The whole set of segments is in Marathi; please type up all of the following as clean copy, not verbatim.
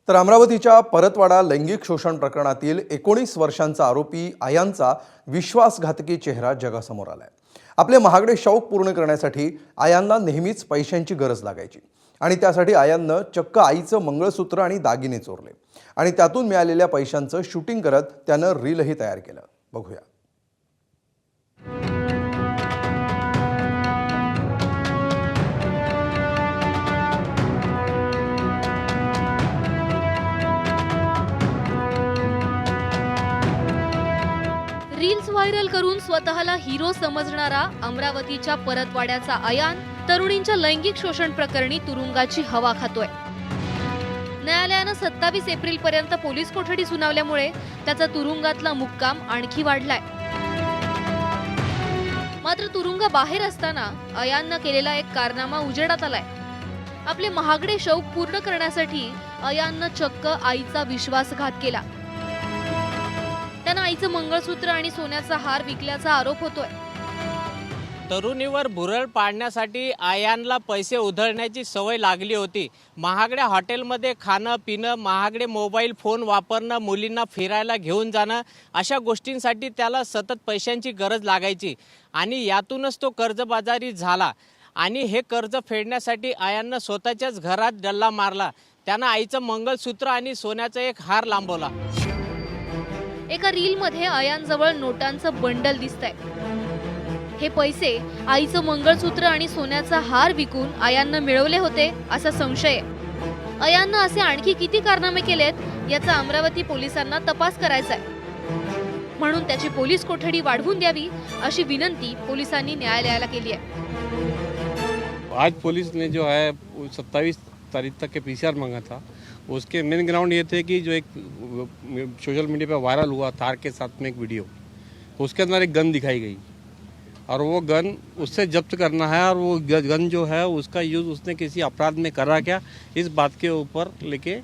तर अमरावतीच्या परतवाडा लैंगिक शोषण प्रकरणातील 19 वर्षांचा आरोपी आयांचा विश्वासघातकी चेहरा जगासमोर आलाय। आपले महागडे शौक पूर्ण करण्यासाठी आयांना नेहमीच पैशांची गरज लागायची आणि त्यासाठी आयांनं चक्क आईचं मंगळसूत्र आणि दागिने चोरले आणि त्यातून मिळालेल्या पैशांचं शूटिंग करत त्यानं रीलही तयार केलं। बघूया। रील्स व्हायरल करून स्वतःला हिरो समजणारा अमरावतीच्या परतवाड्याचा आयान तरुणींच्या लैंगिक शोषण प्रकरणी तुरुंगाची हवा खातोय। न्यायालयानं 27 एप्रिल पर्यंत पोलीस कोठडी सुनावल्यामुळे त्याचा तुरुंगातला मुक्काम आणखी वाढलाय। मात्र तुरुंगाबाहेर असताना आयाननं केलेला एक कारनामा उजेडात आलाय। आपले महागडे शौक पूर्ण करण्यासाठी आयाननं चक्क आईचा विश्वासघात केला। त्यानं आईचं मंगळसूत्र आणि सोन्याचा हार विकल्याचा आरोप होतोय। तरुणीवर भुरळ पाडण्यासाठी आयांना पैसे उधळण्याची सवय लागली होती। महागड्या हॉटेलमध्ये खाणं पिणं, महागडे मोबाईल फोन वापरणं, मुलींना फिरायला घेऊन जाणं, अशा गोष्टींसाठी त्याला सतत पैशांची गरज लागायची आणि यातूनच तो कर्जबाजारी झाला आणि हे कर्ज फेडण्यासाठी आयांना स्वतःच्याच घरात डल्ला मारला। त्यानं आईचं मंगळसूत्र आणि सोन्याचा एक हार लांबवला। एका रीलमध्ये आयांजवळ नोटांचं बंडल दिसतंय। हे पैसे आईचं मंगळसूत्र आणि सोन्याचा हार विकून आयांना मिळवले होते असा संशय आहे। आयांना असे आणखी किती कारनामे केलेत याचा अमरावती पोलिसांना तपास करायचा आहे, म्हणून त्याची पोलीस कोठडी वाढवून द्यावी अशी विनंती पोलिसांनी न्यायालयाला केली आहे। आज पुलिस ने जो है 27 तारीख तक के पीसीआर मांगा था। उसके मेन ग्राउंड ये थे कि जो एक सोशल मीडिया पे वायरल हुआ थार के साथ में एक वीडियो, उसके अंदर एक गन दिखाई गई और वो गन उससे जब्त करना है और वो गन जो है उसका यूज़ उसने किसी अपराध में करा क्या, इस बात के ऊपर लेके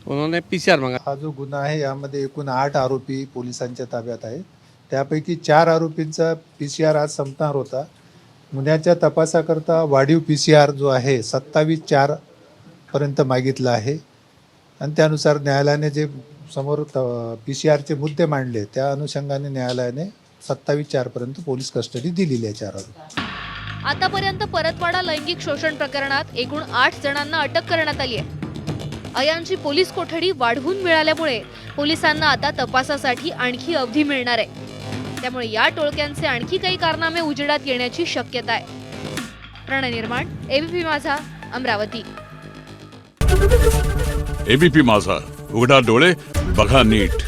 उन्होंने पीसीआर मांगा। हा जो गुन्हा आहे यामध्ये एकूण 8 आरोपी पोलिसांच्या ताब्यात आहे। त्यापैकी 4 आरोपींचा पीसीआर आज संपणार होता। गुन्ह्याच्या तपासाकरता वाढीव पीसीआर जो आहे 27/4 पर्यंत मागितला आहे आणि त्यानुसार न्यायालयाने जे समोर पीसीआरचे मुद्दे मांडले त्या अनुषंगाने न्यायालयाने 27/4 पर्यंत पोलीस कस्टडी दिलेली आहे 4 आरोपी। आतापर्यंत परतवाडा लैंगिक शोषण प्रकरणात एकूण 8 जणांना अटक करण्यात आली आहे। आयांची पोलीस कोठडी वाढवून मिळाल्यामुळे पोलिसांना आता तपासासाठी आणखी अवधी मिळणार आहे। त्यामुळे या टोळक्यांचे आणखी काही कारनामे उजेडात येण्याची शक्यता आहे। प्रणनिर्माण एबीपी माझा, अमरावती। एबीपी माझा, उघडा डोळे बघा नीट।